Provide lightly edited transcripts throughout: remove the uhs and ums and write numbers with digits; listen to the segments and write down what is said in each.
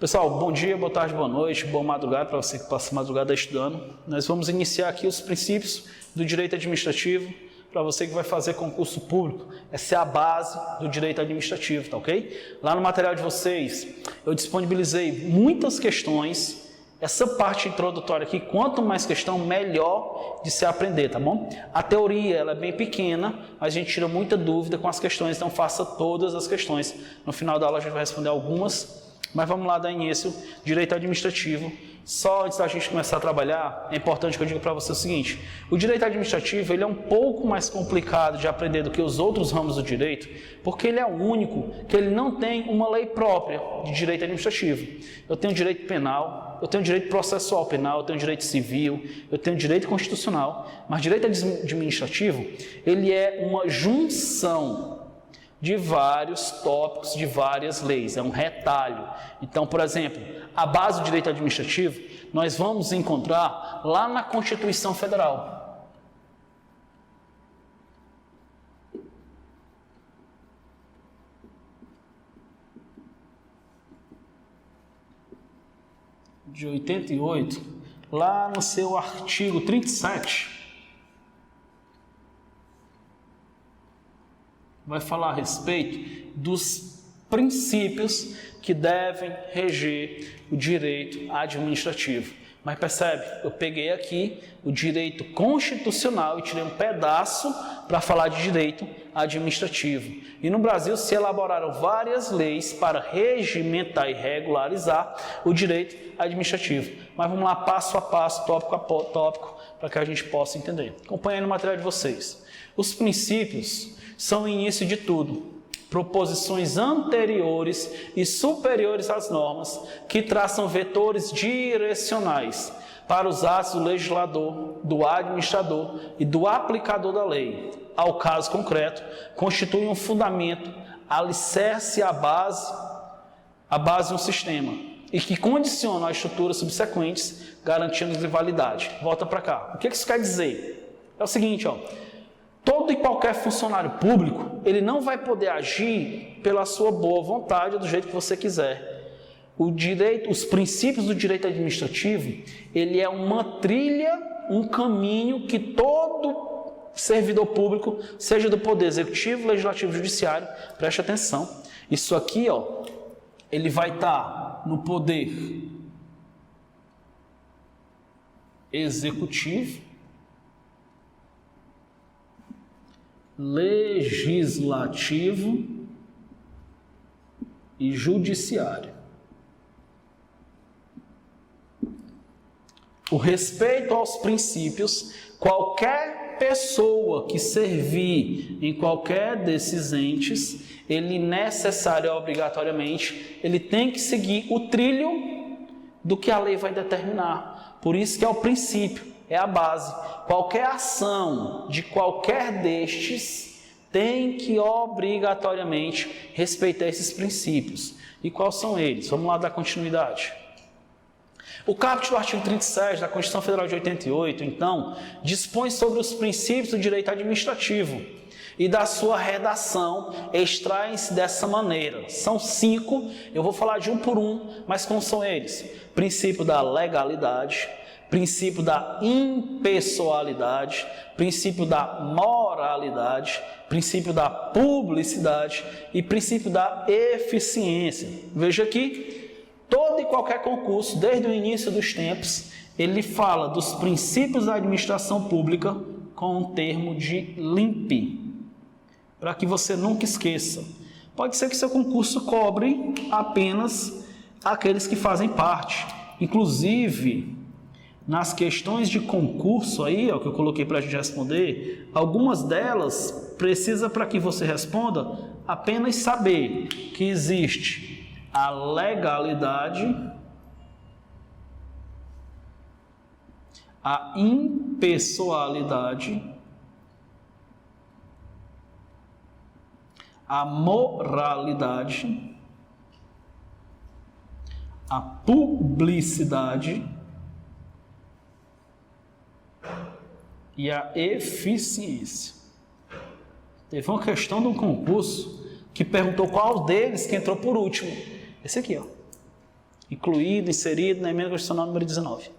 Pessoal, bom dia, boa tarde, boa noite, boa madrugada para você que passa a madrugada estudando. Nós vamos iniciar aqui os princípios do direito administrativo para você que vai fazer concurso público. Essa é a base do direito administrativo, tá ok? Lá no material de vocês, eu disponibilizei muitas questões. Essa parte introdutória aqui, quanto mais questão, melhor de se aprender, tá bom? A teoria ela é bem pequena, mas a gente tira muita dúvida com as questões, então faça todas as questões. No final da aula a gente vai responder algumas, mas vamos lá dar início, direito administrativo. Só antes da gente começar a trabalhar, é importante que eu diga para você o seguinte: o direito administrativo ele é um pouco mais complicado de aprender do que os outros ramos do direito, porque ele é o único que ele não tem uma lei própria de direito administrativo. Eu tenho direito penal, eu tenho direito processual penal, eu tenho direito civil, eu tenho direito constitucional, mas direito administrativo ele é uma junção de vários tópicos, de várias leis, é um retalho. Então, por exemplo, a base do direito administrativo nós vamos encontrar lá na Constituição Federal. De 88, lá no seu artigo 37, vai falar a respeito dos princípios que devem reger o direito administrativo. Mas percebe, eu peguei aqui o direito constitucional e tirei um pedaço para falar de direito administrativo. E no Brasil se elaboraram várias leis para regimentar e regularizar o direito administrativo. Mas vamos lá passo a passo, tópico a tópico, para que a gente possa entender. Acompanhe no material de vocês. Os princípios são o início de tudo, proposições anteriores e superiores às normas que traçam vetores direcionais para os atos do legislador, do administrador e do aplicador da lei. Ao caso concreto, constituem um fundamento, alicerce à base de um sistema e que condicionam as estruturas subsequentes, garantindo rivalidade. Volta para cá. O que isso quer dizer? É o seguinte, todo e qualquer funcionário público, ele não vai poder agir pela sua boa vontade ou do jeito que você quiser. Os princípios do direito administrativo, ele é uma trilha, um caminho que todo servidor público, seja do poder executivo, legislativo, judiciário, preste atenção. Isso aqui, ele vai estar no poder executivo, legislativo e judiciário. O respeito aos princípios, qualquer pessoa que servir em qualquer desses entes, ele necessário obrigatoriamente, ele tem que seguir o trilho do que a lei vai determinar. Por isso que é o princípio, é a base. Qualquer ação de qualquer destes tem que obrigatoriamente respeitar esses princípios. E quais são eles? Vamos lá dar continuidade. O caput do artigo 37 da Constituição Federal de 88, então, dispõe sobre os princípios do direito administrativo e da sua redação extraem-se dessa maneira. São 5, eu vou falar de um por um, mas como são eles? Princípio da legalidade, princípio da impessoalidade, princípio da moralidade, princípio da publicidade e princípio da eficiência. Veja aqui, todo e qualquer concurso, desde o início dos tempos, ele fala dos princípios da administração pública com um termo de LIMP, para que você nunca esqueça. Pode ser que seu concurso cobre apenas aqueles que fazem parte, inclusive nas questões de concurso aí, que eu coloquei para a gente responder, algumas delas precisa para que você responda apenas saber que existe a legalidade, a impessoalidade, a moralidade, a publicidade e a eficiência. Teve uma questão de um concurso que perguntou qual deles que entrou por último. Esse aqui, incluído, inserido na emenda constitucional número 19.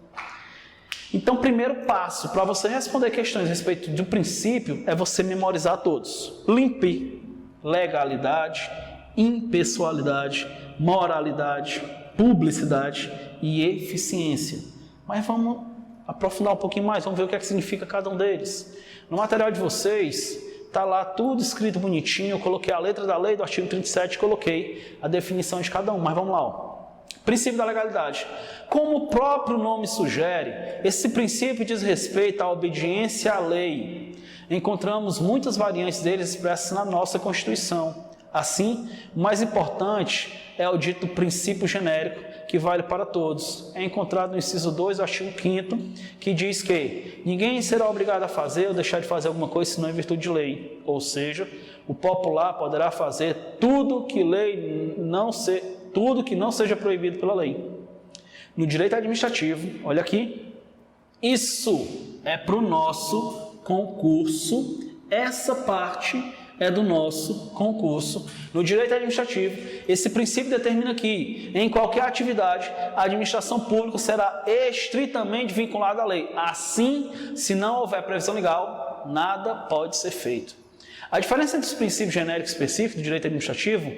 Então, o primeiro passo para você responder questões a respeito de um princípio é você memorizar todos. LIMP, legalidade, impessoalidade, moralidade, publicidade e eficiência. Mas vamos aprofundar um pouquinho mais, vamos ver o que é que significa cada um deles. No material de vocês, está lá tudo escrito bonitinho, eu coloquei a letra da lei do artigo 37, coloquei a definição de cada um, mas vamos lá, ó. Princípio da legalidade. Como o próprio nome sugere, esse princípio diz respeito à obediência à lei. Encontramos muitas variantes dele expressas na nossa Constituição. Assim, o mais importante é o dito princípio genérico, que vale para todos. É encontrado no inciso 2 do artigo 5º, que diz que ninguém será obrigado a fazer ou deixar de fazer alguma coisa senão em virtude de lei. Ou seja, o popular poderá fazer tudo que não seja proibido pela lei. No direito administrativo, olha aqui, isso é para o nosso concurso, essa parte é do nosso concurso. No direito administrativo, esse princípio determina que, em qualquer atividade, a administração pública será estritamente vinculada à lei. Assim, se não houver previsão legal, nada pode ser feito. A diferença entre os princípios genéricos e específicos do direito administrativo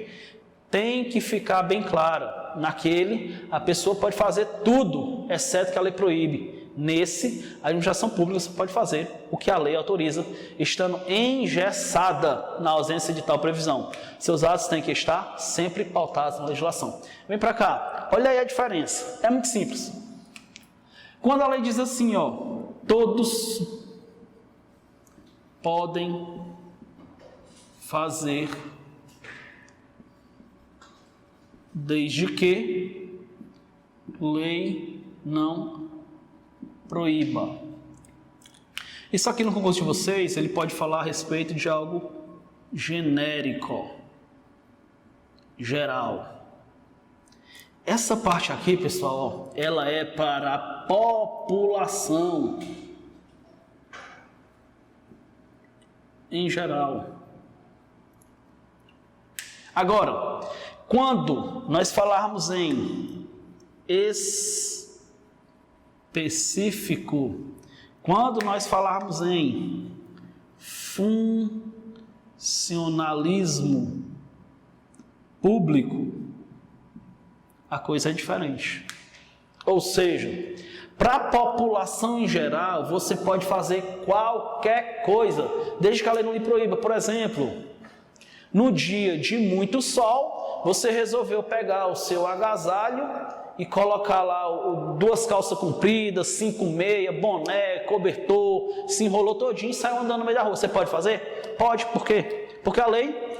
tem que ficar bem clara. Naquele, a pessoa pode fazer tudo, exceto o que a lei proíbe. Nesse, a administração pública pode fazer o que a lei autoriza, estando engessada na ausência de tal previsão. Seus atos têm que estar sempre pautados na legislação. Vem para cá, olha aí a diferença. É muito simples. Quando a lei diz assim, ó, todos podem fazer desde que lei não proíba. Isso aqui no concurso de vocês, ele pode falar a respeito de algo genérico, geral. Essa parte aqui, pessoal, ó, ela é para a população em geral. Agora, quando nós falarmos em específico, quando nós falarmos em funcionalismo público, a coisa é diferente. Ou seja, para a população em geral, você pode fazer qualquer coisa, desde que a lei não lhe proíba. Por exemplo, no dia de muito sol, você resolveu pegar o seu agasalho e colocar lá duas calças compridas, 5 meias, boné, cobertor, se enrolou todinho e saiu andando no meio da rua. Você pode fazer? Pode. Por quê? Porque a lei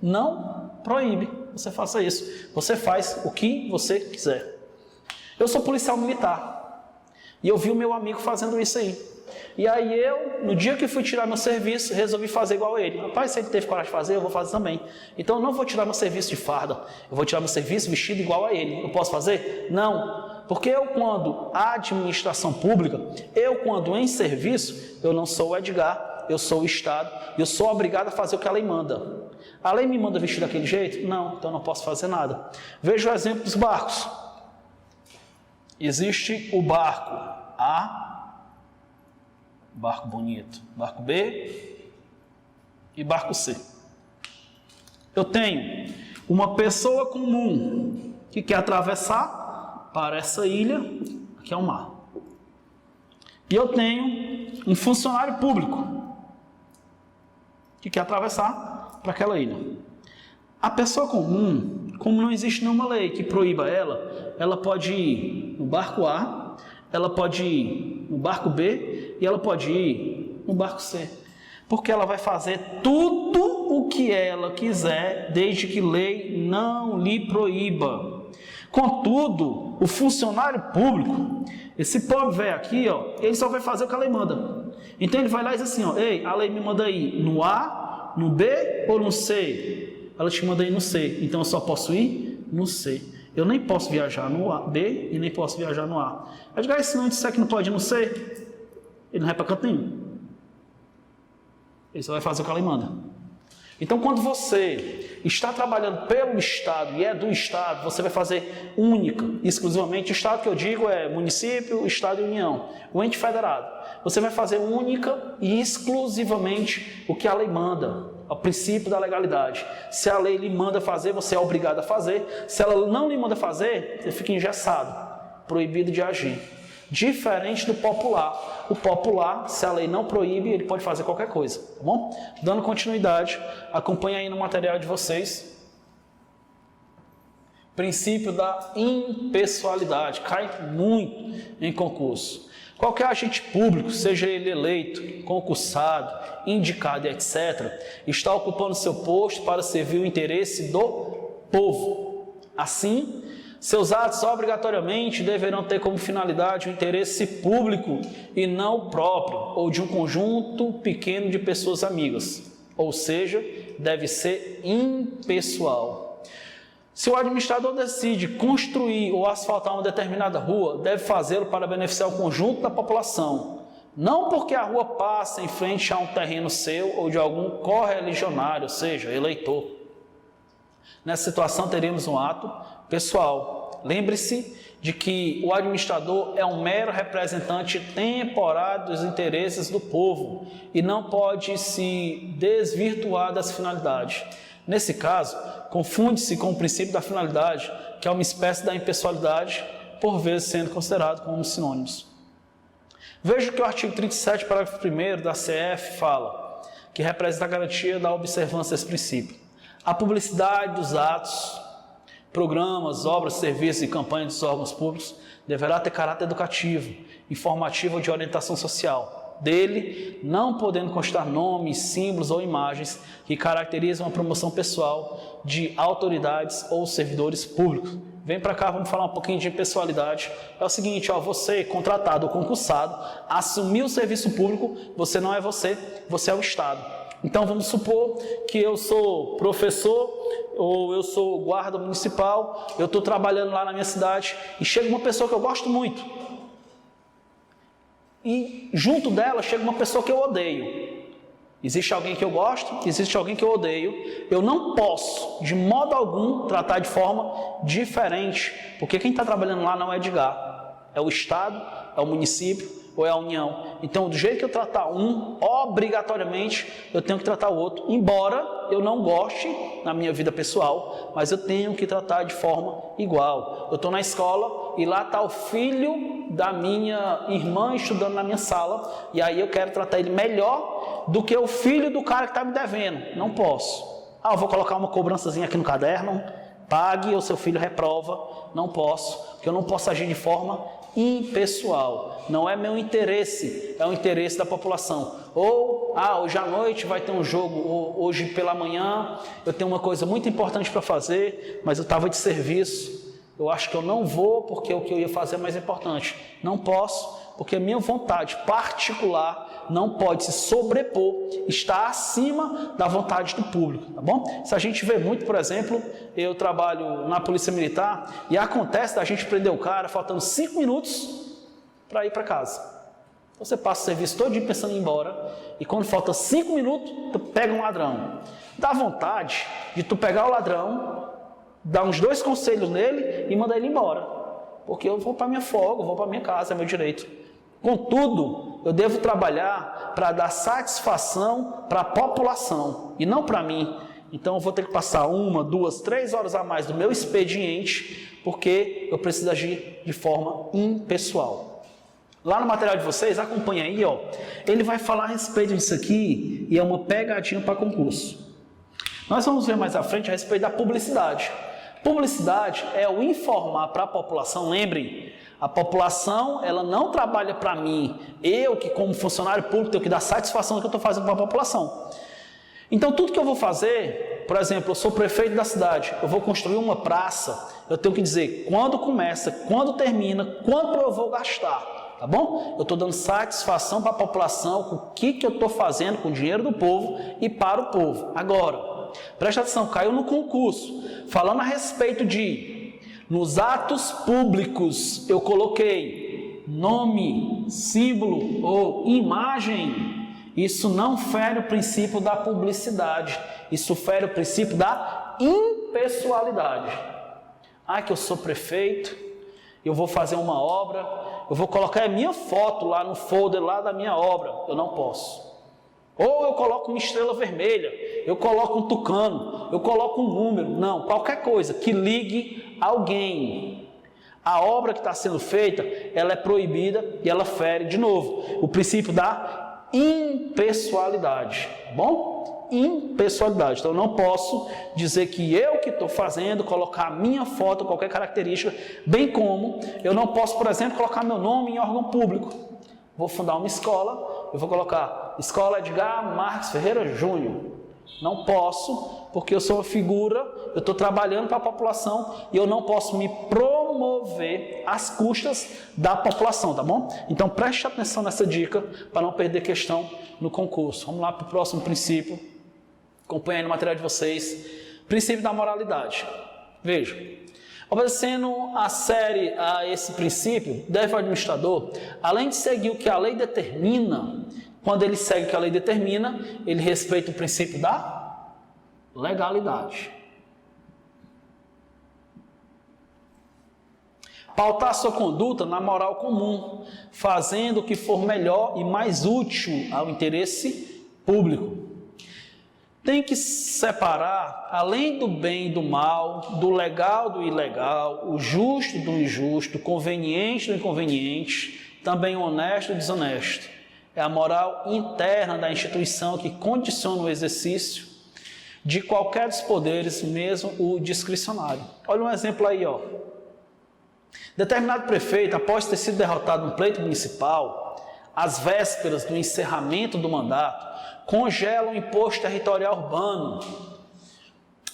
não proíbe. Você faça isso. Você faz o que você quiser. Eu sou policial militar e eu vi o meu amigo fazendo isso aí. E aí eu, no dia que fui tirar meu serviço, resolvi fazer igual a ele. Rapaz, se ele teve coragem de fazer, eu vou fazer também. Então eu não vou tirar meu serviço de farda, eu vou tirar meu serviço vestido igual a ele. Eu posso fazer? Não. Porque eu, quando administração pública, eu, quando em serviço, eu não sou o Edgar, eu sou o Estado, e eu sou obrigado a fazer o que a lei manda. A lei me manda vestir daquele jeito? Não, então eu não posso fazer nada. Veja o exemplo dos barcos. Existe o barco A, barco bonito, barco B e barco C. Eu tenho uma pessoa comum que quer atravessar para essa ilha, que é o mar. E eu tenho um funcionário público que quer atravessar para aquela ilha. A pessoa comum, como não existe nenhuma lei que proíba ela pode ir no barco A, ela pode ir no barco B e ela pode ir no barco C. Porque ela vai fazer tudo o que ela quiser, desde que lei não lhe proíba. Contudo, o funcionário público, esse pobre velho aqui, ó, ele só vai fazer o que a lei manda. Então ele vai lá e diz assim, ó, ei, a lei me manda ir no A, no B ou no C? Ela te manda ir no C, então eu só posso ir no C. Eu nem posso viajar no A, B e nem posso viajar no A. Aí digo, se não disser que não pode ir no C, ele não vai para canto nenhum. Ele só vai fazer o que a lei manda. Então, quando você está trabalhando pelo Estado e é do Estado, você vai fazer única, exclusivamente, o Estado que eu digo é município, Estado e União, o ente federado. Você vai fazer única e exclusivamente o que a lei manda, o princípio da legalidade. Se a lei lhe manda fazer, você é obrigado a fazer. Se ela não lhe manda fazer, você fica engessado, proibido de agir. Diferente do popular. O popular, se a lei não proíbe, ele pode fazer qualquer coisa, tá bom? Dando continuidade, acompanha aí no material de vocês. Princípio da impessoalidade, cai muito em concurso. Qualquer agente público, seja ele eleito, concursado, indicado, etc., está ocupando seu posto para servir o interesse do povo. Assim, seus atos obrigatoriamente deverão ter como finalidade o interesse público e não o próprio, ou de um conjunto pequeno de pessoas amigas. Ou seja, deve ser impessoal. Se o administrador decide construir ou asfaltar uma determinada rua, deve fazê-lo para beneficiar o conjunto da população. Não porque a rua passa em frente a um terreno seu ou de algum correligionário, ou seja, eleitor. Nessa situação, teremos um ato pessoal. Lembre-se de que o administrador é um mero representante temporário dos interesses do povo e não pode se desvirtuar das finalidades. Nesse caso, confunde-se com o princípio da finalidade, que é uma espécie da impessoalidade, por vezes sendo considerado como sinônimos. Veja que o artigo 37, parágrafo 1º da CF fala que representa a garantia da observância desse princípio. A publicidade dos atos, programas, obras, serviços e campanhas dos órgãos públicos deverá ter caráter educativo, informativo ou de orientação social. Dele, não podendo constar nomes, símbolos ou imagens que caracterizam a promoção pessoal de autoridades ou servidores públicos. Vem para cá, vamos falar um pouquinho de impessoalidade. É o seguinte, você, contratado ou concursado, assumiu o serviço público, você não é você, você é o Estado. Então, vamos supor que eu sou professor ou eu sou guarda municipal, eu estou trabalhando lá na minha cidade e chega uma pessoa que eu gosto muito. E junto dela chega uma pessoa que eu odeio. Existe alguém que eu gosto, existe alguém que eu odeio. Eu não posso, de modo algum, tratar de forma diferente, porque quem está trabalhando lá não é Edgar, é o Estado, é o município ou é a União. Então, do jeito que eu tratar um, obrigatoriamente, eu tenho que tratar o outro, embora eu não goste na minha vida pessoal, mas eu tenho que tratar de forma igual. Eu estou na escola e lá está o filho da minha irmã estudando na minha sala, e aí eu quero tratar ele melhor do que o filho do cara que está me devendo. Não posso. Eu vou colocar uma cobrançazinha aqui no caderno, pague ou seu filho reprova. Não posso, porque eu não posso agir de forma impessoal. Não é meu interesse, é o interesse da população. Ou, hoje à noite vai ter um jogo, ou hoje pela manhã eu tenho uma coisa muito importante para fazer, mas eu estava de serviço. Eu acho que eu não vou porque o que eu ia fazer é mais importante. Não posso, porque a minha vontade particular não pode se sobrepor, está acima da vontade do público, tá bom? Se a gente vê muito, por exemplo, eu trabalho na Polícia Militar e acontece da gente prender o cara faltando 5 minutos para ir para casa. Você passa o serviço todo dia pensando em ir embora e quando falta 5 minutos, tu pega um ladrão. Dá vontade de tu pegar o ladrão, dar uns 2 conselhos nele e mandar ele embora. Porque eu vou para minha folga, vou para minha casa, é meu direito. Contudo, eu devo trabalhar para dar satisfação para a população e não para mim. Então eu vou ter que passar 1, 2, 3 horas a mais do meu expediente porque eu preciso agir de forma impessoal. Lá no material de vocês, acompanha aí, ele vai falar a respeito disso aqui e é uma pegadinha para concurso. Nós vamos ver mais à frente a respeito da publicidade. Publicidade é o informar para a população, lembrem, a população ela não trabalha para mim, eu que como funcionário público tenho que dar satisfação do que eu estou fazendo para a população. Então tudo que eu vou fazer, por exemplo, eu sou prefeito da cidade, eu vou construir uma praça, eu tenho que dizer quando começa, quando termina, quanto eu vou gastar, tá bom? Eu estou dando satisfação para a população com o que eu estou fazendo com o dinheiro do povo e para o povo. Agora, presta atenção, caiu no concurso, falando a respeito de, nos atos públicos, eu coloquei nome, símbolo ou imagem, Isso não fere o princípio da publicidade. Isso fere o princípio da impessoalidade. Que eu sou prefeito, eu vou fazer uma obra, eu vou colocar a minha foto lá no folder lá da minha obra. Eu não posso. Ou eu coloco uma estrela vermelha, eu coloco um tucano, eu coloco um número. Não, qualquer coisa que ligue alguém. A obra que está sendo feita, ela é proibida e ela fere, de novo, o princípio da impessoalidade. Tá bom? Impessoalidade. Então eu não posso dizer que eu que estou fazendo, colocar a minha foto, qualquer característica, bem como eu não posso, por exemplo, colocar meu nome em órgão público. Vou fundar uma escola, eu vou colocar Escola Edgar Marques Ferreira Júnior. Não posso, porque eu sou uma figura, eu estou trabalhando para a população e eu não posso me promover às custas da população, tá bom? Então preste atenção nessa dica para não perder questão no concurso. Vamos lá para o próximo princípio. Acompanhe aí no material de vocês. Princípio da moralidade. Veja. Obedecendo a esse princípio, deve o administrador, além de seguir o que a lei determina, quando ele segue o que a lei determina, ele respeita o princípio da legalidade. Pautar sua conduta na moral comum, fazendo o que for melhor e mais útil ao interesse público. Tem que separar, além do bem e do mal, do legal do ilegal, o justo do injusto, o conveniente do inconveniente, também o honesto e o desonesto. É a moral interna da instituição que condiciona o exercício de qualquer dos poderes, mesmo o discricionário. Olha um exemplo aí, ó. Determinado prefeito, após ter sido derrotado no pleito municipal, às vésperas do encerramento do mandato, congela o imposto territorial urbano,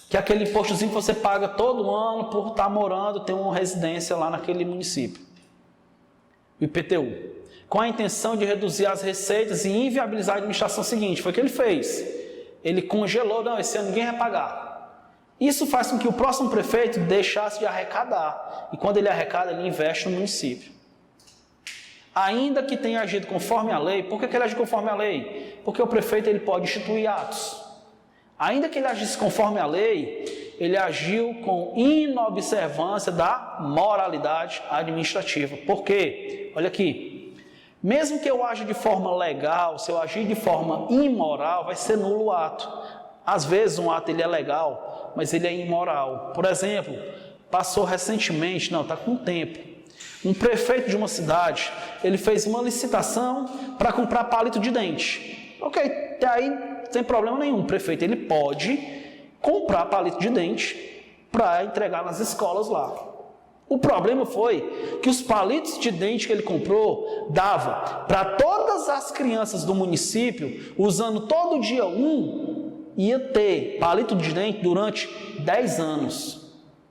que é aquele impostozinho que você paga todo ano por estar morando, ter uma residência lá naquele município, o IPTU, com a intenção de reduzir as receitas e inviabilizar a administração seguinte. Foi o que ele fez. Ele congelou, não, esse ano ninguém vai pagar. Isso faz com que o próximo prefeito deixasse de arrecadar, e quando ele arrecada, ele investe no município. Ainda que tenha agido conforme a lei, por que ele agiu conforme a lei? Porque o prefeito ele pode instituir atos. Ainda que ele agisse conforme a lei, ele agiu com inobservância da moralidade administrativa. Por quê? Olha aqui, mesmo que eu aja de forma legal, se eu agir de forma imoral, vai ser nulo o ato. Às vezes um ato ele é legal, mas ele é imoral. Por exemplo, passou recentemente, não, está com tempo, um prefeito de uma cidade, ele fez uma licitação para comprar palito de dente. Ok, até aí não tem problema nenhum, o prefeito ele pode comprar palito de dente para entregar nas escolas lá. O problema foi que os palitos de dente que ele comprou dava para todas as crianças do município, usando todo dia ia ter palito de dente durante 10 anos.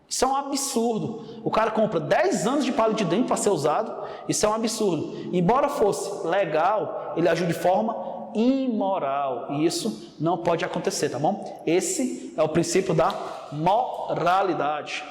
Isso é um absurdo. O cara compra 10 anos de palito de dente para ser usado. Isso é um absurdo. Embora fosse legal, ele agiu de forma imoral. E isso não pode acontecer, tá bom? Esse é o princípio da moralidade.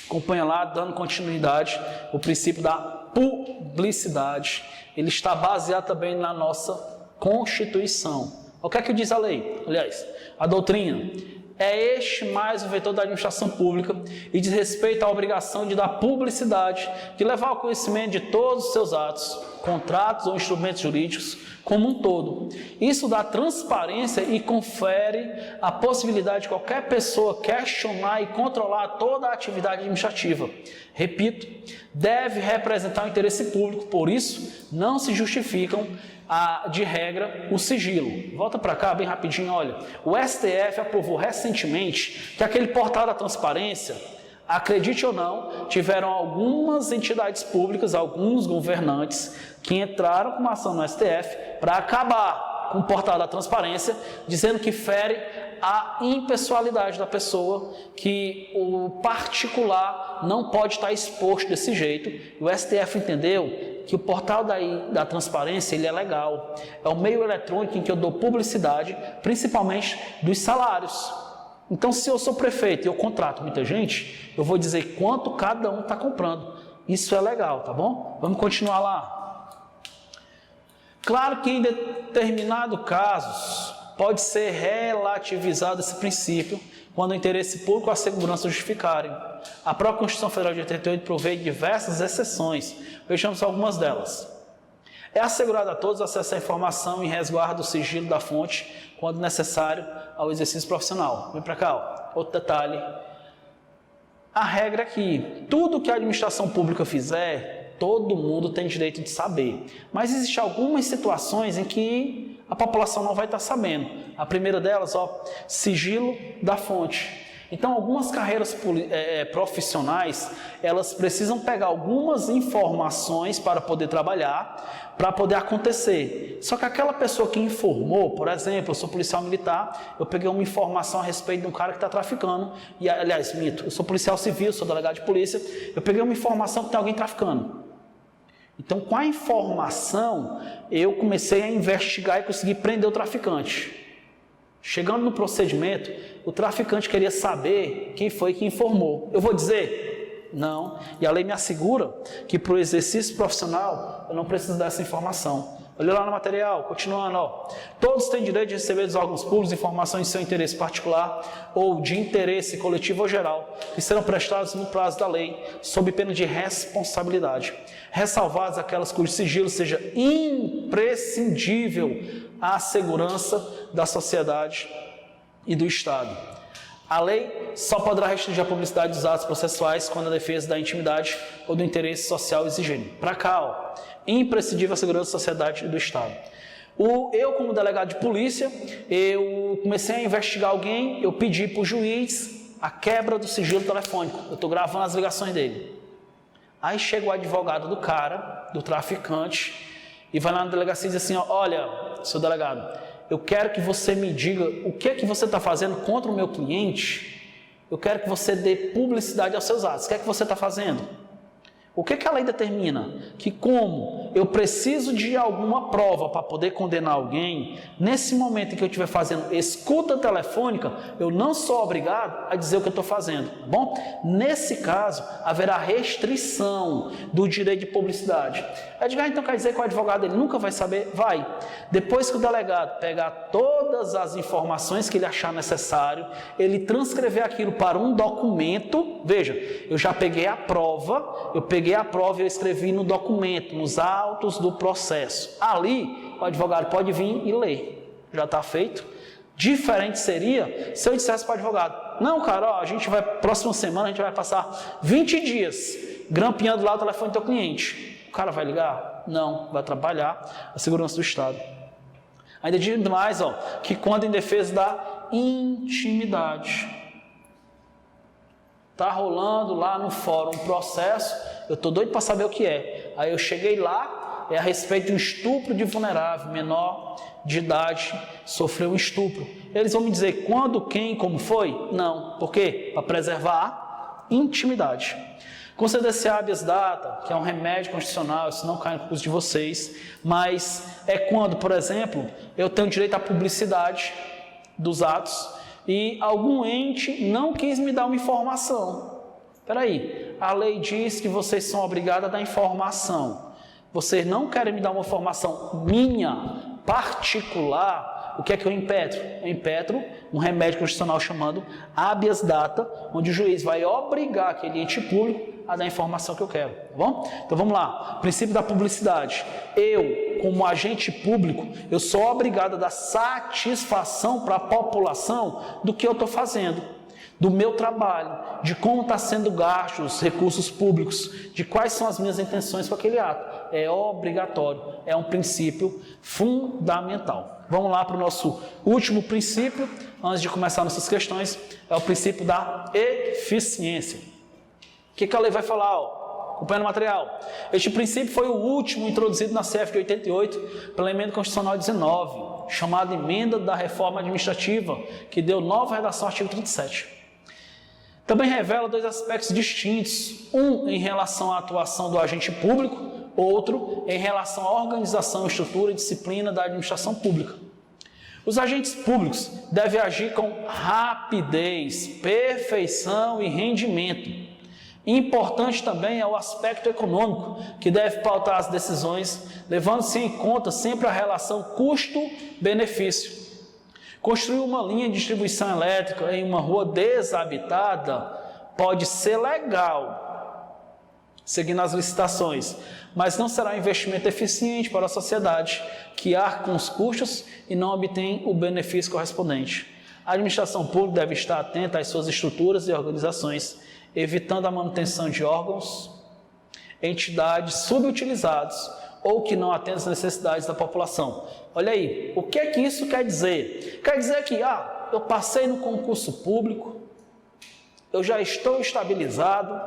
Acompanha lá, dando continuidade, o princípio da publicidade. Ele está baseado também na nossa Constituição. O que é que diz a lei? Aliás, a doutrina. É este mais o vetor da administração pública e diz respeito à obrigação de dar publicidade, de levar ao conhecimento de todos os seus atos, contratos ou instrumentos jurídicos como um todo. Isso dá transparência e confere a possibilidade de qualquer pessoa questionar e controlar toda a atividade administrativa. Repito, deve representar o interesse público, por isso não se justificam de regra, o sigilo. Volta para cá bem rapidinho, olha. O STF aprovou recentemente que aquele portal da transparência, acredite ou não, tiveram algumas entidades públicas, alguns governantes, que entraram com uma ação no STF para acabar com o portal da transparência, dizendo que fere a impessoalidade da pessoa, que o particular não pode estar exposto desse jeito. O STF entendeu que o portal da transparência ele é legal. É o meio eletrônico em que eu dou publicidade, principalmente dos salários. Então, se eu sou prefeito e eu contrato muita gente, eu vou dizer quanto cada um está comprando. Isso é legal, tá bom? Vamos continuar lá. Claro que em determinados casos pode ser relativizado esse princípio quando o interesse público ou a segurança justificarem. A própria Constituição Federal de 88 provê diversas exceções. Vejamos algumas delas. É assegurado a todos acesso à informação e resguardo do sigilo da fonte quando necessário ao exercício profissional. Vem para cá, ó. Outro detalhe. A regra é que tudo que a administração pública fizer, todo mundo tem direito de saber. Mas existem algumas situações em que a população não vai estar sabendo. A primeira delas, ó, sigilo da fonte. Então, algumas carreiras profissionais, elas precisam pegar algumas informações para poder trabalhar, para poder acontecer. Só que aquela pessoa que informou, por exemplo, eu sou policial militar, eu peguei uma informação a respeito de um cara que está traficando, e aliás, mito, eu sou policial civil, sou delegado de polícia, eu peguei uma informação que tem alguém traficando. Então, com a informação, eu comecei a investigar e consegui prender o traficante. Chegando no procedimento, o traficante queria saber quem foi que informou. Eu vou dizer? Não. E a lei me assegura que para o exercício profissional eu não preciso dessa informação. Olha lá no material, continuando, ó. Todos têm direito de receber dos órgãos públicos informações de seu interesse particular ou de interesse coletivo ou geral, que serão prestados no prazo da lei, sob pena de responsabilidade, ressalvadas aquelas cujo sigilo seja imprescindível à segurança da sociedade e do Estado. A lei só poderá restringir a publicidade dos atos processuais quando a defesa da intimidade ou do interesse social exigirem. Para cá, ó, imprescindível à segurança da sociedade e do Estado. Eu, como delegado de polícia, eu comecei a investigar alguém, eu pedi para o juiz a quebra do sigilo telefônico. Eu estou gravando as ligações dele. Aí chega o advogado do cara, do traficante, e vai lá na delegacia e diz assim, ó, olha, seu delegado, eu quero que você me diga o que é que você está fazendo contra o meu cliente, eu quero que você dê publicidade aos seus atos. O que é que você está fazendo? O que a lei determina? Que como eu preciso de alguma prova para poder condenar alguém, nesse momento em que eu estiver fazendo escuta telefônica, eu não sou obrigado a dizer o que eu estou fazendo, tá bom? Nesse caso, haverá restrição do direito de publicidade. Edgar, então quer dizer que o advogado ele nunca vai saber? Vai. Depois que o delegado pegar todas as informações que ele achar necessário, ele transcrever aquilo para um documento, veja, eu já peguei a prova, e eu escrevi no documento, nos autos do processo. Ali, o advogado pode vir e ler. Já está feito. Diferente seria se eu dissesse para o advogado, não, cara, ó, próxima semana a gente vai passar 20 dias grampeando lá o telefone do teu cliente. O cara vai ligar? Não, vai trabalhar a segurança do Estado. Ainda digo mais, ó, que quando em defesa da intimidade, está rolando lá no fórum um processo, eu estou doido para saber o que é. Aí eu cheguei lá, é a respeito de um estupro de vulnerável, menor de idade, sofreu um estupro. Eles vão me dizer quando, quem, como foi? Não. Por quê? Para preservar a intimidade. Conceder-se habeas data, que é um remédio constitucional, isso não cai no curso de vocês, mas é quando, por exemplo, eu tenho direito à publicidade dos atos, e algum ente não quis me dar uma informação. Espera aí, a lei diz que vocês são obrigados a dar informação. Vocês não querem me dar uma informação minha, particular, o que é que eu impetro? Eu impetro um remédio constitucional chamado habeas data, onde o juiz vai obrigar aquele ente público a dar a informação que eu quero, tá bom? Então vamos lá, princípio da publicidade. Eu, como agente público, eu sou obrigado a dar satisfação para a população do que eu estou fazendo, do meu trabalho, de como está sendo gasto os recursos públicos, de quais são as minhas intenções com aquele ato. É obrigatório, é um princípio fundamental. Vamos lá para o nosso último princípio, antes de começar nossas questões, é o princípio da eficiência. O que a lei vai falar? Acompanhando o material. Este princípio foi o último introduzido na CF de 88 pela emenda constitucional 19, chamada emenda da reforma administrativa, que deu nova redação ao artigo 37. Também revela dois aspectos distintos, um em relação à atuação do agente público, outro em relação à organização, estrutura e disciplina da administração pública. Os agentes públicos devem agir com rapidez, perfeição e rendimento, Importante também é o aspecto econômico, que deve pautar as decisões, levando-se em conta sempre a relação custo-benefício. Construir uma linha de distribuição elétrica em uma rua desabitada pode ser legal, seguindo as licitações, mas não será um investimento eficiente para a sociedade, que arca com os custos e não obtém o benefício correspondente. A administração pública deve estar atenta às suas estruturas e organizações, evitando a manutenção de órgãos, entidades subutilizados ou que não atendem às necessidades da população. Olha aí, o que é que isso quer dizer? Quer dizer que, eu passei no concurso público, eu já estou estabilizado,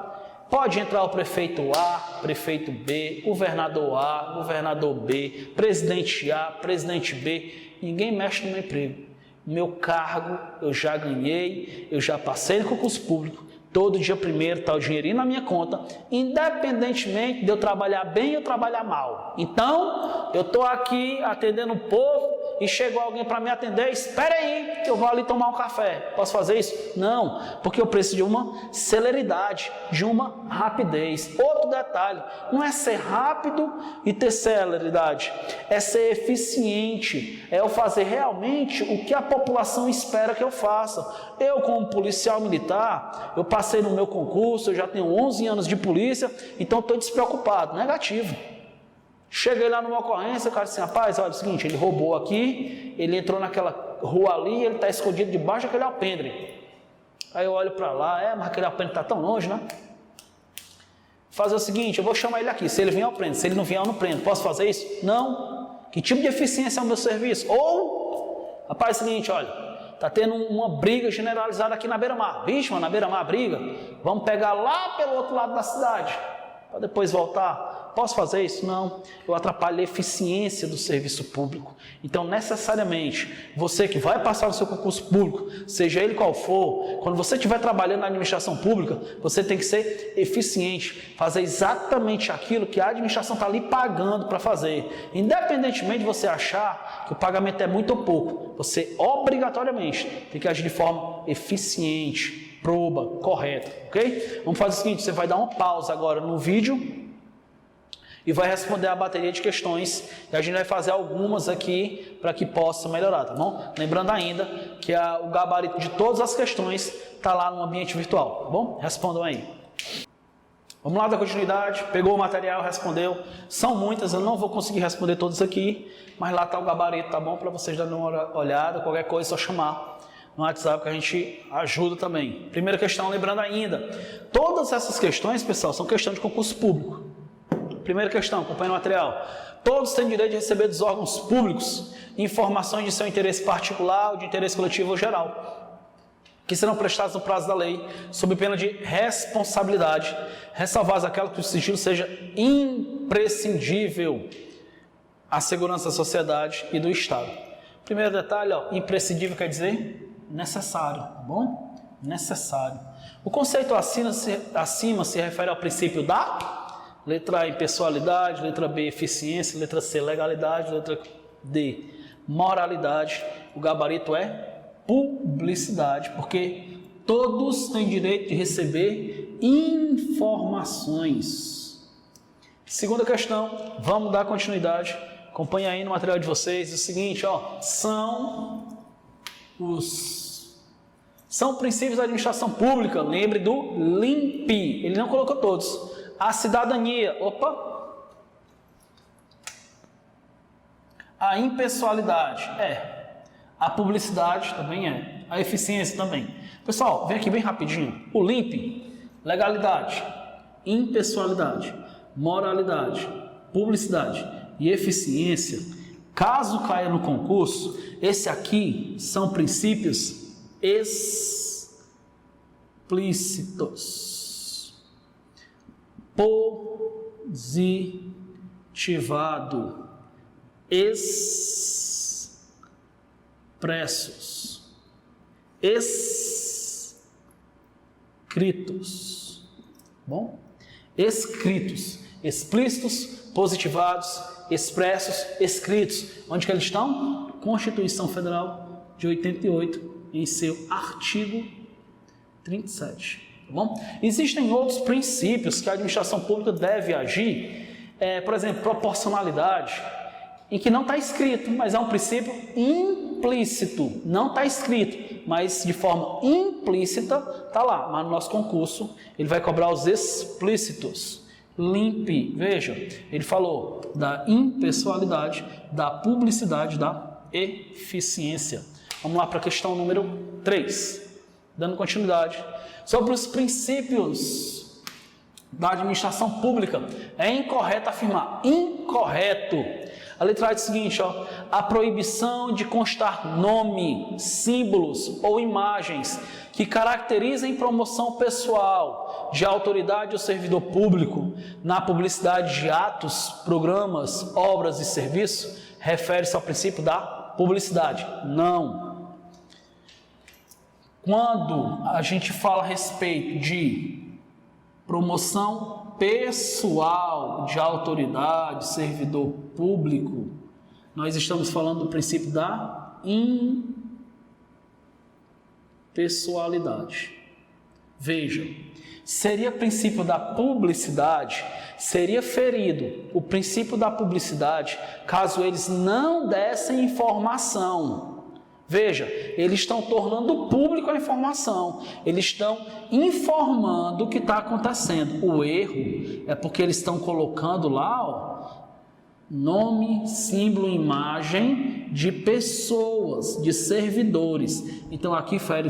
pode entrar o prefeito A, prefeito B, governador A, governador B, presidente A, presidente B, ninguém mexe no meu emprego. Meu cargo eu já ganhei, eu já passei no concurso público, todo dia primeiro está o dinheirinho na minha conta, independentemente de eu trabalhar bem ou trabalhar mal. Então, eu estou aqui atendendo o povo e chegou alguém para me atender, espera aí que eu vou ali tomar um café. Posso fazer isso? Não, porque eu preciso de uma celeridade, de uma rapidez. Outro detalhe, não é ser rápido e ter celeridade, é ser eficiente, é eu fazer realmente o que a população espera que eu faça. Eu, como policial militar, eu passei no meu concurso, eu já tenho 11 anos de polícia, então estou despreocupado, negativo. Cheguei lá numa ocorrência, o cara disse, rapaz, olha o seguinte, ele roubou aqui, ele entrou naquela rua ali, ele está escondido debaixo daquele alpendre. Aí eu olho para lá, mas aquele alpendre está tão longe, né? Fazer o seguinte, eu vou chamar ele aqui, se ele vier eu prendo, se ele não vier eu não prendo, posso fazer isso? Não. Que tipo de eficiência é o meu serviço? Ou, rapaz, é o seguinte, olha, está tendo uma briga generalizada aqui na beira-mar. Vixe, mano, na beira-mar briga, vamos pegar lá pelo outro lado da cidade, para depois voltar. Posso fazer isso? Não. Eu atrapalho a eficiência do serviço público. Então, necessariamente, você que vai passar no seu concurso público, seja ele qual for, quando você estiver trabalhando na administração pública, você tem que ser eficiente, fazer exatamente aquilo que a administração está ali pagando para fazer. Independentemente de você achar que o pagamento é muito ou pouco, você obrigatoriamente tem que agir de forma eficiente, proba, correta, ok? Vamos fazer o seguinte, você vai dar uma pausa agora no vídeo e vai responder a bateria de questões, e a gente vai fazer algumas aqui para que possa melhorar, tá bom? Lembrando ainda que o gabarito de todas as questões está lá no ambiente virtual, tá bom? Respondam aí. Vamos lá dar continuidade, pegou o material, respondeu. São muitas, eu não vou conseguir responder todas aqui, mas lá está o gabarito, tá bom? Para vocês darem uma olhada, qualquer coisa é só chamar no WhatsApp que a gente ajuda também. Primeira questão, lembrando ainda, todas essas questões, pessoal, são questões de concurso público. Primeira questão, acompanhe o material. Todos têm direito de receber dos órgãos públicos informações de seu interesse particular ou de interesse coletivo ou geral, que serão prestadas no prazo da lei, sob pena de responsabilidade, ressalvadas aquelas que o sigilo seja imprescindível à segurança da sociedade e do Estado. Primeiro detalhe, imprescindível quer dizer necessário, tá bom? Necessário. O conceito acima se refere ao princípio da letra A, impessoalidade, letra B, eficiência, letra C, legalidade, letra D, moralidade. O gabarito é publicidade, porque todos têm direito de receber informações. Segunda questão, vamos dar continuidade. Acompanhe aí no material de vocês. É o seguinte, são princípios da administração pública. Lembre do LIMP. Ele não colocou todos. A cidadania, a impessoalidade, a publicidade também a eficiência também. Pessoal, vem aqui bem rapidinho, o LIMP, legalidade, impessoalidade, moralidade, publicidade e eficiência, caso caia no concurso, esse aqui são princípios explícitos. Positivado, expressos, escritos, bom? Escritos, explícitos, positivados, expressos, escritos. Onde que eles estão? Constituição Federal de 88, em seu artigo 37. Tá bom? Existem outros princípios que a administração pública deve agir, por exemplo, proporcionalidade, em que não está escrito, mas é um princípio implícito, não está escrito, mas de forma implícita está lá, mas no nosso concurso ele vai cobrar os explícitos. LIMP, veja, ele falou da impessoalidade, da publicidade, da eficiência. Vamos lá para a questão número 3, dando continuidade. Sobre os princípios da administração pública, é incorreto afirmar, incorreto. A letra A diz o seguinte, ó, a proibição de constar nome, símbolos ou imagens que caracterizem promoção pessoal de autoridade ou servidor público na publicidade de atos, programas, obras e serviços, refere-se ao princípio da publicidade. Não. Quando a gente fala a respeito de promoção pessoal de autoridade, servidor público, nós estamos falando do princípio da impessoalidade. Veja, seria princípio da publicidade, seria ferido o princípio da publicidade caso eles não dessem informação. Veja, eles estão tornando público a informação, eles estão informando o que está acontecendo. O erro é porque eles estão colocando lá, ó, nome, símbolo, imagem de pessoas, de servidores. Então aqui fere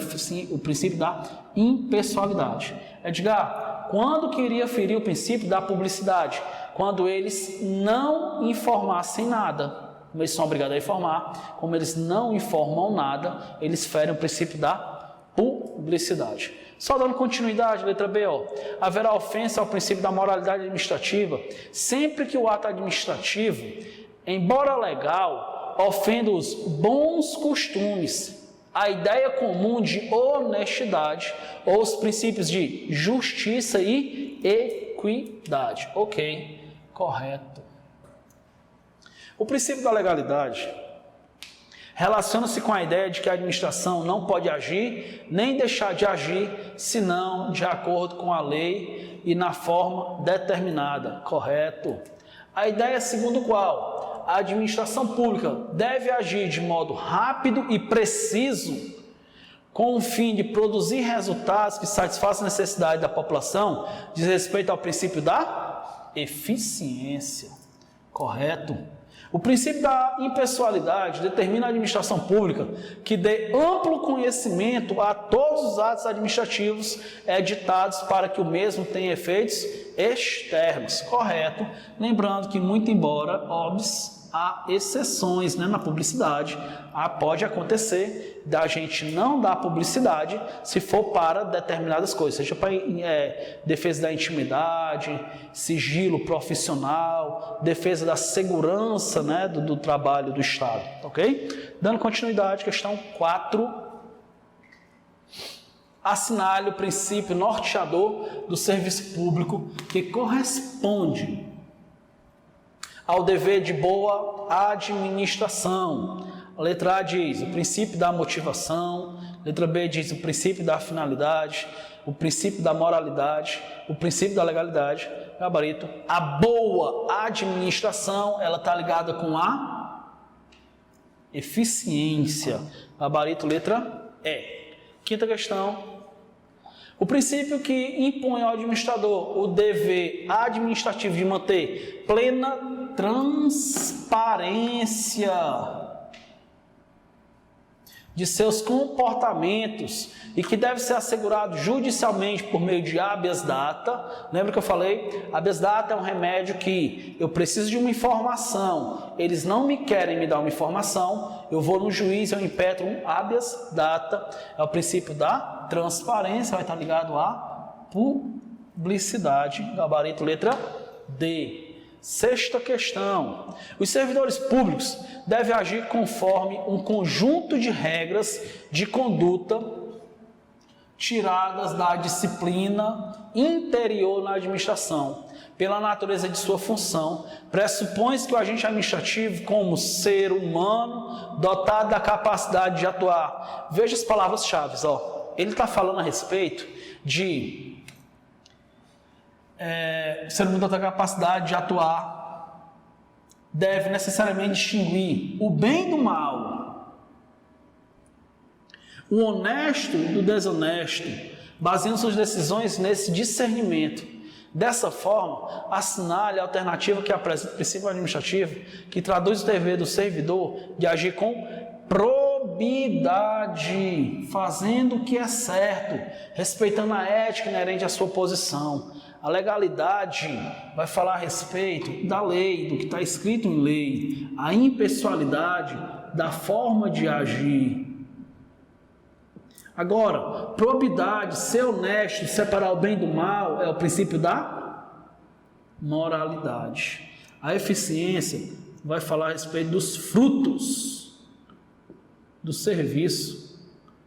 o princípio da impessoalidade. Edgar, quando queria ferir o princípio da publicidade? Quando eles não informassem nada. Como eles são obrigados a informar, como eles não informam nada, eles ferem o princípio da publicidade. Só dando continuidade, letra B, ó, haverá ofensa ao princípio da moralidade administrativa, sempre que o ato administrativo, embora legal, ofenda os bons costumes, a ideia comum de honestidade ou os princípios de justiça e equidade. Ok, correto. O princípio da legalidade relaciona-se com a ideia de que a administração não pode agir nem deixar de agir senão de acordo com a lei e na forma determinada. Correto. A ideia segundo qual a administração pública deve agir de modo rápido e preciso com o fim de produzir resultados que satisfaçam a necessidade da população diz respeito ao princípio da eficiência. Correto. O princípio da impessoalidade determina a administração pública que dê amplo conhecimento a todos os atos administrativos editados para que o mesmo tenha efeitos externos. Correto. Lembrando que, muito embora, óbvio, há exceções, né, na publicidade, pode acontecer da gente não dar publicidade se for para determinadas coisas, seja para defesa da intimidade, sigilo profissional, defesa da segurança, né, do trabalho do Estado, ok? Dando continuidade, questão 4. Assinale o princípio norteador do serviço público que corresponde ao dever de boa administração. A letra A diz o princípio da motivação, a letra B diz o princípio da finalidade, o princípio da moralidade, o princípio da legalidade. Gabarito, a boa administração, ela está ligada com a eficiência. Gabarito, letra E. Quinta questão. O princípio que impõe ao administrador o dever administrativo de manter plena transparência de seus comportamentos e que deve ser assegurado judicialmente por meio de habeas data. Lembra que eu falei? Habeas data é um remédio que eu preciso de uma informação, eles não me querem me dar uma informação, eu vou no juiz, eu impetro um habeas data. É o princípio da transparência, vai estar ligado à publicidade. Gabarito, letra D. Sexta questão. Os servidores públicos devem agir conforme um conjunto de regras de conduta tiradas da disciplina interior na administração. Pela natureza de sua função, pressupõe-se que o agente administrativo, como ser humano, dotado da capacidade de atuar. Veja as palavras-chave, ó. ele está falando a respeito de ser humano tem a capacidade de atuar, deve necessariamente distinguir o bem do mal, o honesto do desonesto, baseando suas decisões nesse discernimento. Dessa forma, assinale a alternativa que apresenta o princípio administrativo, que traduz o dever do servidor de agir com probidade, fazendo o que é certo, respeitando a ética inerente à sua posição. A legalidade vai falar a respeito da lei, do que está escrito em lei. A impessoalidade, da forma de agir. Agora, probidade, ser honesto, separar o bem do mal, é o princípio da moralidade. A eficiência vai falar a respeito dos frutos do serviço,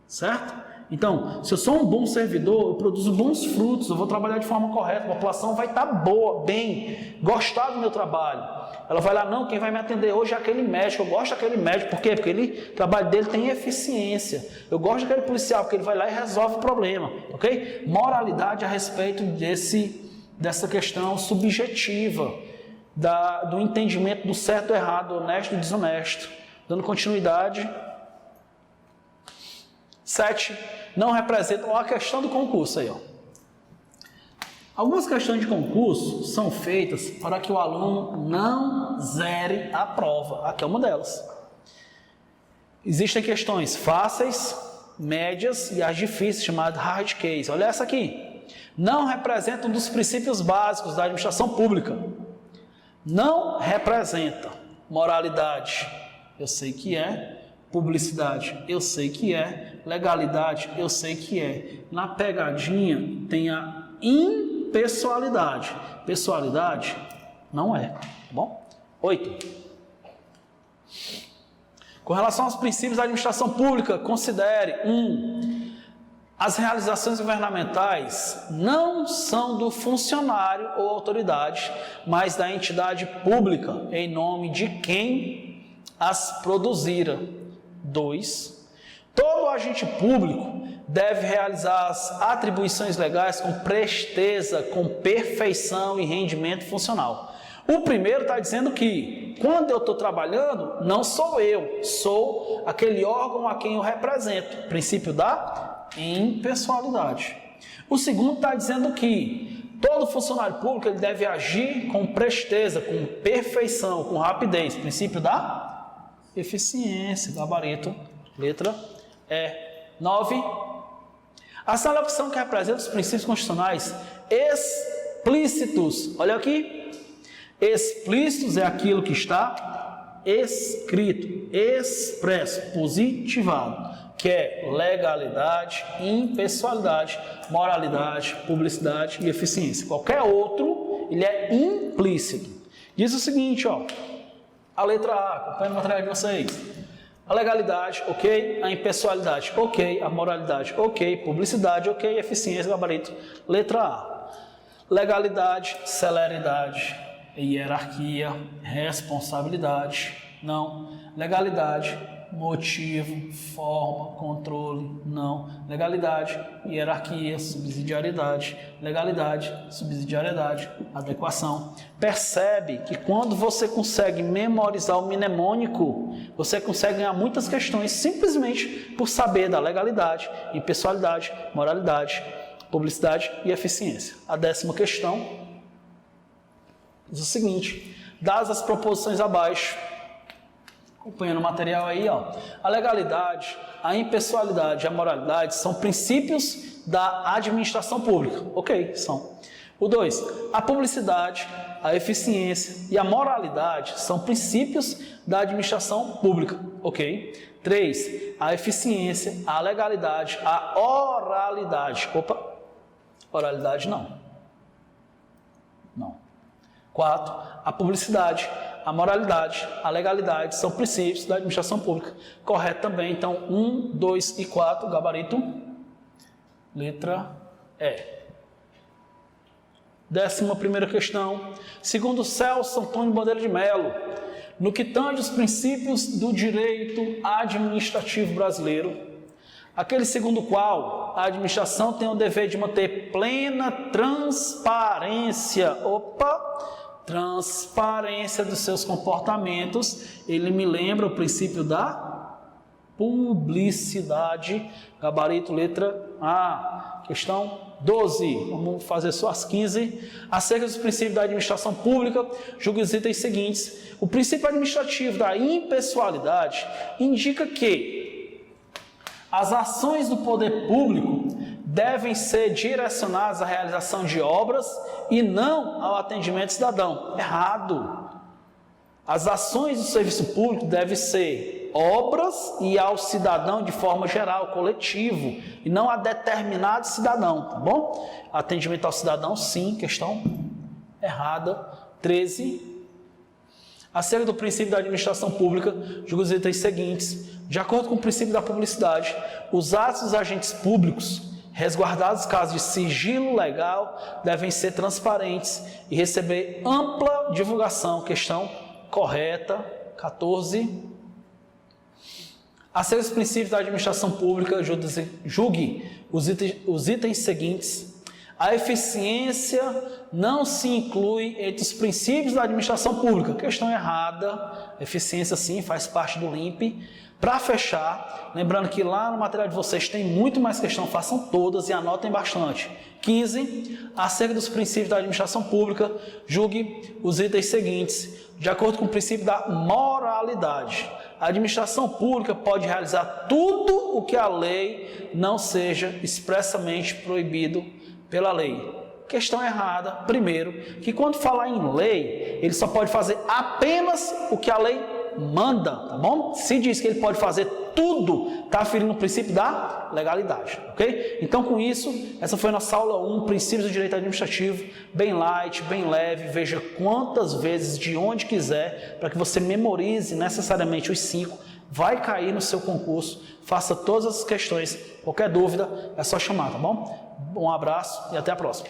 certo? Então, se eu sou um bom servidor, eu produzo bons frutos, eu vou trabalhar de forma correta, a população vai estar boa, bem, gostar do meu trabalho. Ela vai lá, não, quem vai me atender hoje é aquele médico, eu gosto daquele médico, por quê? Porque o trabalho dele tem eficiência. Eu gosto daquele policial, porque ele vai lá e resolve o problema, ok? Moralidade a respeito dessa questão subjetiva, do entendimento do certo, errado, honesto e desonesto. Dando continuidade. 7. Não representam a questão do concurso aí, ó. Algumas questões de concurso são feitas para que o aluno não zere a prova. Aqui é uma delas. Existem questões fáceis, médias e as difíceis, chamadas hard case. Olha essa aqui. Não representa um dos princípios básicos da administração pública. Não representa moralidade. Eu sei que é. Publicidade, eu sei que é. Legalidade, eu sei que é. Na pegadinha tem a impessoalidade. Pessoalidade não é, tá bom? 8. Com relação aos princípios da administração pública, considere 1. As realizações governamentais não são do funcionário ou autoridade, mas da entidade pública, em nome de quem as produzira. 2. Todo agente público deve realizar as atribuições legais com presteza, com perfeição e rendimento funcional. O primeiro está dizendo que, quando eu estou trabalhando, não sou eu, sou aquele órgão a quem eu represento. Princípio da impessoalidade. O segundo está dizendo que todo funcionário público ele deve agir com presteza, com perfeição, com rapidez. Princípio da eficiência, gabarito, letra E. 9. Assinale a opção que representa os princípios constitucionais explícitos. Olha aqui. Explícitos é aquilo que está escrito, expresso, positivado, que é legalidade, impessoalidade, moralidade, publicidade e eficiência. Qualquer outro, ele é implícito. Diz o seguinte, ó. A letra A, acompanha o material de vocês. A legalidade, ok. A impessoalidade, ok. A moralidade, ok. Publicidade, ok. Eficiência, gabarito. Letra A. Legalidade, celeridade, hierarquia, responsabilidade. Não. Legalidade, motivo, forma, controle. Não. Legalidade, hierarquia, subsidiariedade. Legalidade, subsidiariedade, adequação. Percebe que quando você consegue memorizar o mnemônico, você consegue ganhar muitas questões simplesmente por saber da legalidade, impessoalidade, moralidade, publicidade e eficiência. A 10ª questão diz o seguinte: dadas as proposições abaixo, acompanhando o material aí, ó, a legalidade, a impessoalidade e a moralidade são princípios da administração pública. Ok, são. O 2, a publicidade, a eficiência e a moralidade são princípios da administração pública. Ok. 3, a eficiência, a legalidade, a oralidade. Opa, oralidade não. Não. 4, a publicidade, a moralidade, a legalidade são princípios da administração pública. Correto também, então 1, 2 e 4, gabarito, letra E. 11ª questão. Segundo Celso Antônio Bandeira de Melo, no que tange os princípios do direito administrativo brasileiro, Aquele segundo qual a administração tem o dever de manter plena transparência. Transparência dos seus comportamentos. Ele me lembra o princípio da publicidade. Gabarito, letra A. Questão 12. Vamos fazer só as 15. Acerca dos princípios da administração pública, julgue os itens seguintes. O princípio administrativo da impessoalidade indica que as ações do poder público devem ser direcionadas à realização de obras e não ao atendimento cidadão. Errado. As ações do serviço público devem ser obras e ao cidadão de forma geral, coletivo, e não a determinado cidadão, tá bom? Atendimento ao cidadão, sim, questão errada. 13. Acerca do princípio da administração pública, julgue os itens seguintes. De acordo com o princípio da publicidade, os atos dos agentes públicos, resguardados casos de sigilo legal, devem ser transparentes e receber ampla divulgação. Questão correta. 14. Acerca dos princípios da administração pública, julgue os itens seguintes. A eficiência não se inclui entre os princípios da administração pública. Questão errada. Eficiência, sim, faz parte do LIMP. Para fechar, lembrando que lá no material de vocês tem muito mais questão, façam todas e anotem bastante. 15. Acerca dos princípios da administração pública, julgue os itens seguintes. De acordo com o princípio da moralidade, a administração pública pode realizar tudo o que a lei não seja expressamente proibido pela lei. Questão errada. Primeiro, que quando falar em lei, ele só pode fazer apenas o que a lei manda, tá bom? Se diz que ele pode fazer tudo, está aferindo o princípio da legalidade, ok? Então, com isso, essa foi a nossa aula 1, princípios do direito administrativo, bem light, bem leve, veja quantas vezes, de onde quiser, para que você memorize necessariamente os 5, vai cair no seu concurso, faça todas as questões, qualquer dúvida, é só chamar, tá bom? Um abraço e até a próxima.